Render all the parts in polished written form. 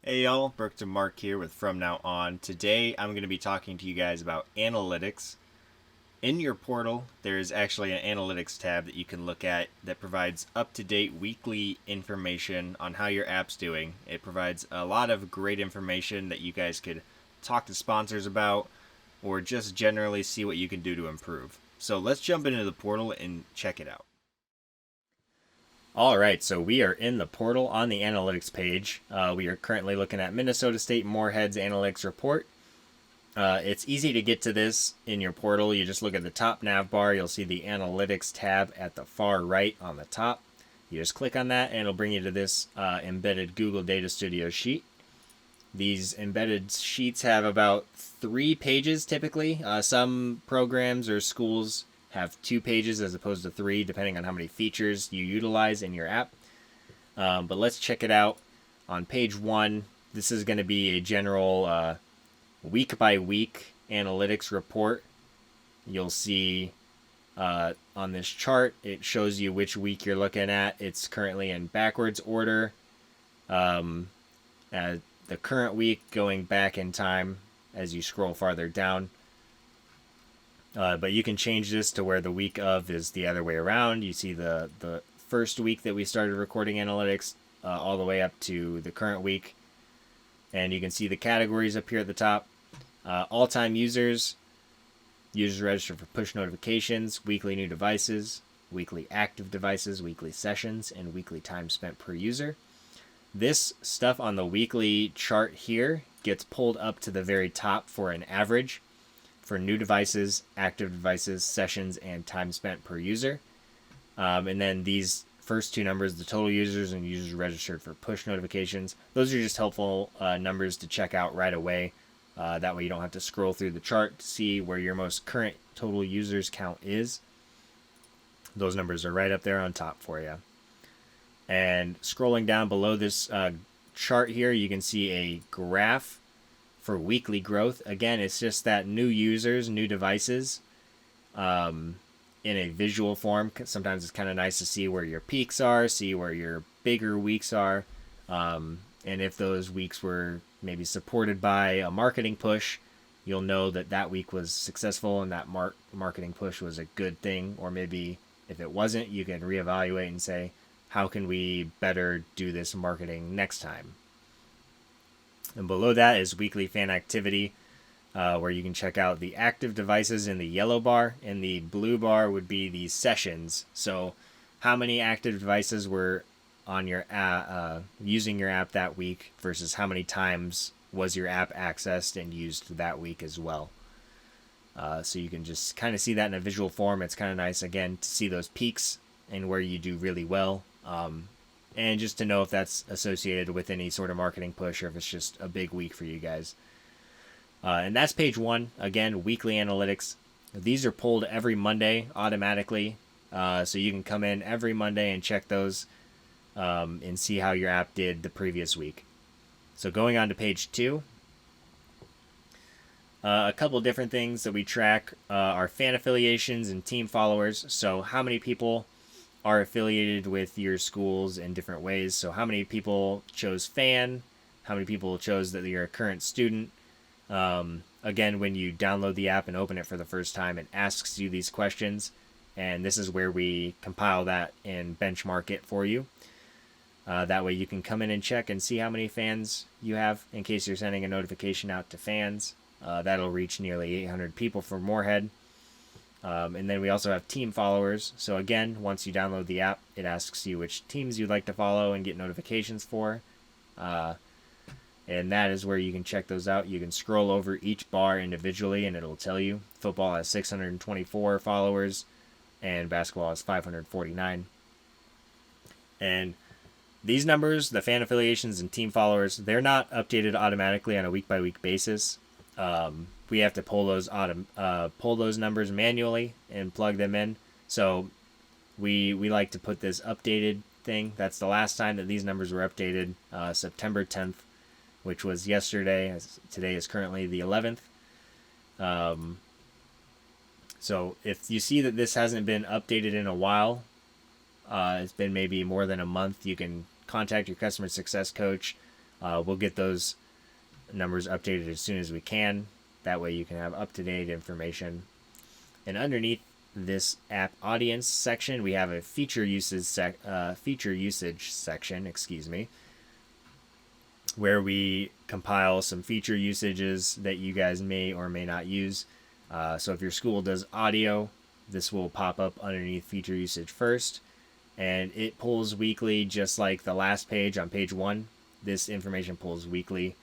Hey y'all, Brooke to Mark here with From Now On. Today I'm going to be talking to you guys about analytics. In your portal, there is actually an analytics tab that you can look at that provides up-to-date weekly information on how your app's doing. It provides a lot of great information that you guys could talk to sponsors about or just generally see what you can do to improve. So let's jump into the portal and check it out. All right, so we are in the portal on the analytics page. We are currently looking at Minnesota State Moorhead's analytics report. It's easy to get to this in your portal. You just look at the top nav bar. You'll see the analytics tab at the far right on the top. You just click on that and it'll bring you to this embedded Google Data Studio sheet. These embedded sheets have about 3 pages typically. Some programs or schools have 2 pages as opposed to 3, depending on how many features you utilize in your app. But let's check it out. On page 1, this is going to be a general week by week analytics report. You'll see on this chart, it shows you which week you're looking at. It's currently in backwards order. The current week going back in time as you scroll farther down. But you can change this to where the week of is the other way around. You see the first week that we started recording analytics all the way up to the current week. And you can see the categories up here at the top. All-time users, users registered for push notifications, weekly new devices, weekly active devices, weekly sessions, and weekly time spent per user. This stuff on the weekly chart here gets pulled up to the very top for an average for new devices, active devices, sessions, and time spent per user. And then these first 2 numbers, the total users and users registered for push notifications, those are just helpful numbers to check out right away. That way you don't have to scroll through the chart to see where your most current total users count is. Those numbers are right up there on top for you. And scrolling down below this chart here, you can see a graph for weekly growth. Again, it's just that new users, new devices in a visual form. Sometimes it's kind of nice to see where your peaks are, see where your bigger weeks are, and if those weeks were maybe supported by a marketing push, you'll know that that week was successful and that marketing push was a good thing. Or maybe if it wasn't, you can reevaluate and say, how can we better do this marketing next time? And below that is weekly fan activity, where you can check out the active devices in the yellow bar, and the blue bar would be the sessions. So how many active devices were on your using your app that week versus how many times was your app accessed and used that week as well. So you can just kind of see that in a visual form. It's kind of nice, again, to see those peaks and where you do really well. And just to know if that's associated with any sort of marketing push or if it's just a big week for you guys. And that's page 1. Again, weekly analytics. These are pulled every Monday automatically. So you can come in every Monday and check those and see how your app did the previous week. So going on to page 2. A couple different things that we track are fan affiliations and team followers. So how many people are affiliated with your schools in different ways. So how many people chose fan, how many people chose that you're a current student. Again, when you download the app and open it for the first time, it asks you these questions, and this is where we compile that and benchmark it for you. That way you can come in and check and see how many fans you have in case you're sending a notification out to fans. That'll reach nearly 800 people for Moorhead. And then we also have team followers. So again, once you download the app, it asks you which teams you'd like to follow and get notifications for. And that is where you can check those out. You can scroll over each bar individually and it'll tell you. Football has 624 followers and basketball has 549. And these numbers, the fan affiliations and team followers, they're not updated automatically on a week-by-week basis. We have to pull those numbers manually and plug them in. So we like to put this updated thing. That's the last time that these numbers were updated, September 10th, which was yesterday. Today is currently the 11th. So if you see that this hasn't been updated in a while, it's been maybe more than a month, you can contact your customer success coach We'll get those numbers updated as soon as we can. That way you can have up-to-date information. And underneath this app audience section, we have a feature usage section, where we compile some feature usages that you guys may or may not use. So if your school does audio, this will pop up underneath feature usage first, and it pulls weekly, just like the last page on page 1. This information pulls weekly.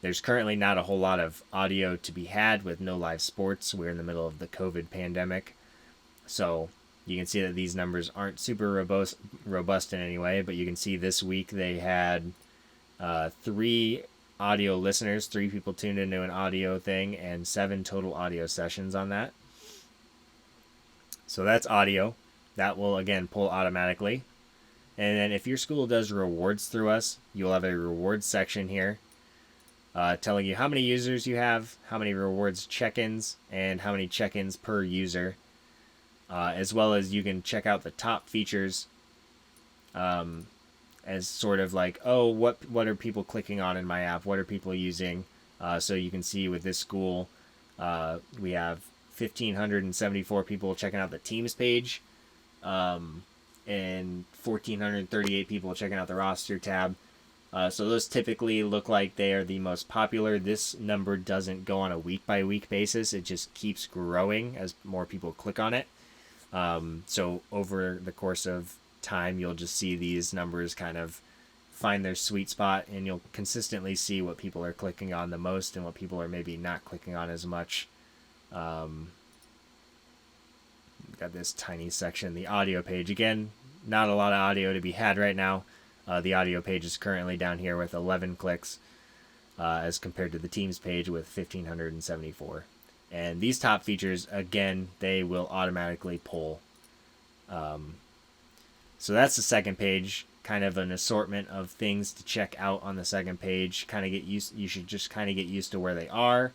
There's currently not a whole lot of audio to be had with no live sports. We're in the middle of the COVID pandemic. So you can see that these numbers aren't super robust in any way, but you can see this week they had 3 audio listeners, 3 people tuned into an audio thing, and 7 total audio sessions on that. So that's audio. That will, again, pull automatically. And then if your school does rewards through us, you'll have a rewards section here telling you how many users you have, how many rewards check-ins, and how many check-ins per user. As well as you can check out the top features as sort of like, oh, what are people clicking on in my app? What are people using? So you can see with this school, we have 1,574 people checking out the teams page, and 1,438 people checking out the roster tab. So those typically look like they are the most popular. This number doesn't go on a week-by-week basis. It just keeps growing as more people click on it. So over the course of time, you'll just see these numbers kind of find their sweet spot, and you'll consistently see what people are clicking on the most and what people are maybe not clicking on as much. Got this tiny section, the audio page. Again, not a lot of audio to be had right now. The audio page is currently down here with 11 clicks as compared to the Teams page with 1,574. And these top features, again, they will automatically pull. So that's the second page, kind of an assortment of things to check out on the second page. You should just kind of get used to where they are.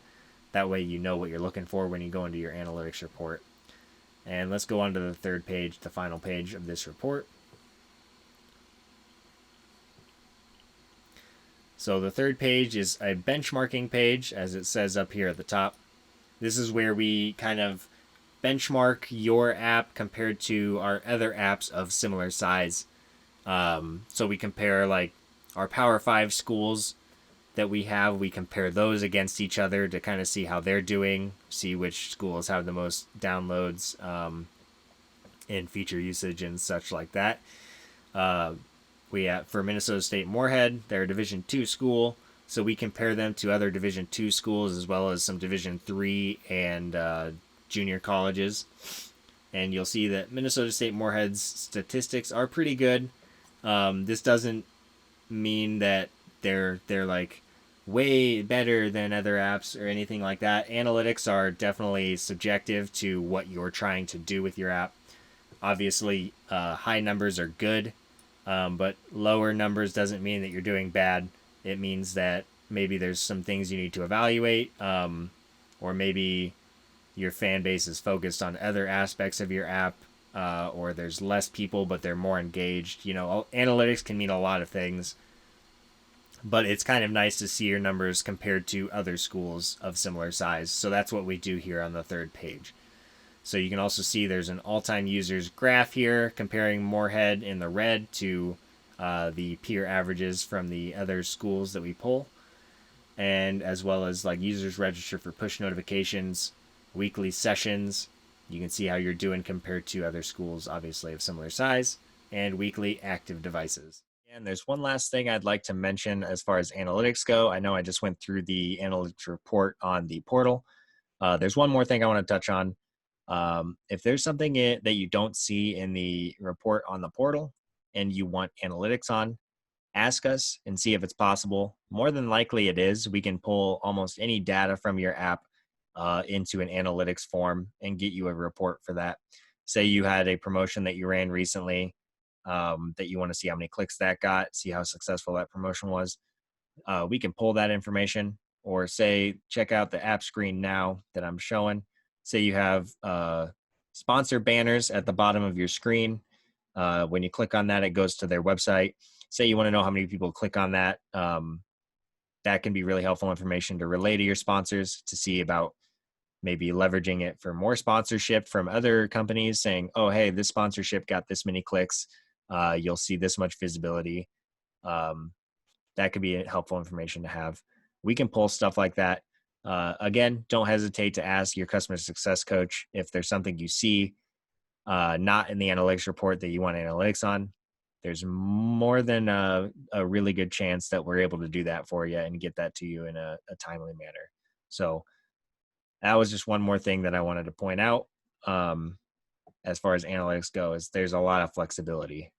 That way you know what you're looking for when you go into your analytics report. And let's go on to the third page, the final page of this report. So the third page is a benchmarking page, as it says up here at the top. This is where we kind of benchmark your app compared to our other apps of similar size. So we compare like our Power 5 schools that we have, we compare those against each other to kind of see how they're doing, see which schools have the most downloads and feature usage and such like that. We have for Minnesota State Moorhead, they're a Division II school, so we compare them to other Division II schools as well as some Division III and junior colleges. And you'll see that Minnesota State Moorhead's statistics are pretty good. This doesn't mean that they're like way better than other apps or anything like that. Analytics are definitely subjective to what you're trying to do with your app. Obviously, high numbers are good, but lower numbers doesn't mean that you're doing bad. It means that maybe there's some things you need to evaluate, or maybe your fan base is focused on other aspects of your app, or there's less people but they're more engaged. You know, analytics can mean a lot of things, but it's kind of nice to see your numbers compared to other schools of similar size. So that's what we do here on the third page. So you can also see there's an all-time users graph here comparing Moorhead in the red to the peer averages from the other schools that we pull, and as well as like users registered for push notifications, weekly sessions. You can see how you're doing compared to other schools, obviously of similar size, and weekly active devices. And there's one last thing I'd like to mention as far as analytics go. I know I just went through the analytics report on the portal. There's one more thing I want to touch on. If there's something that you don't see in the report on the portal and you want analytics on, ask us and see if it's possible. More than likely it is. We can pull almost any data from your app into an analytics form and get you a report for that. Say you had a promotion that you ran recently that you want to see how many clicks that got, see how successful that promotion was. We can pull that information, or say, check out the app screen now that I'm showing. Say you have sponsor banners at the bottom of your screen. When you click on that, it goes to their website. Say you want to know how many people click on that. That can be really helpful information to relay to your sponsors to see about maybe leveraging it for more sponsorship from other companies, saying, oh, hey, this sponsorship got this many clicks. You'll see this much visibility. That could be helpful information to have. We can pull stuff like that. Again, don't hesitate to ask your customer success coach if there's something you see not in the analytics report that you want analytics on. There's more than a really good chance that we're able to do that for you and get that to you in a timely manner. So that was just one more thing that I wanted to point out. As far as analytics go, is there's a lot of flexibility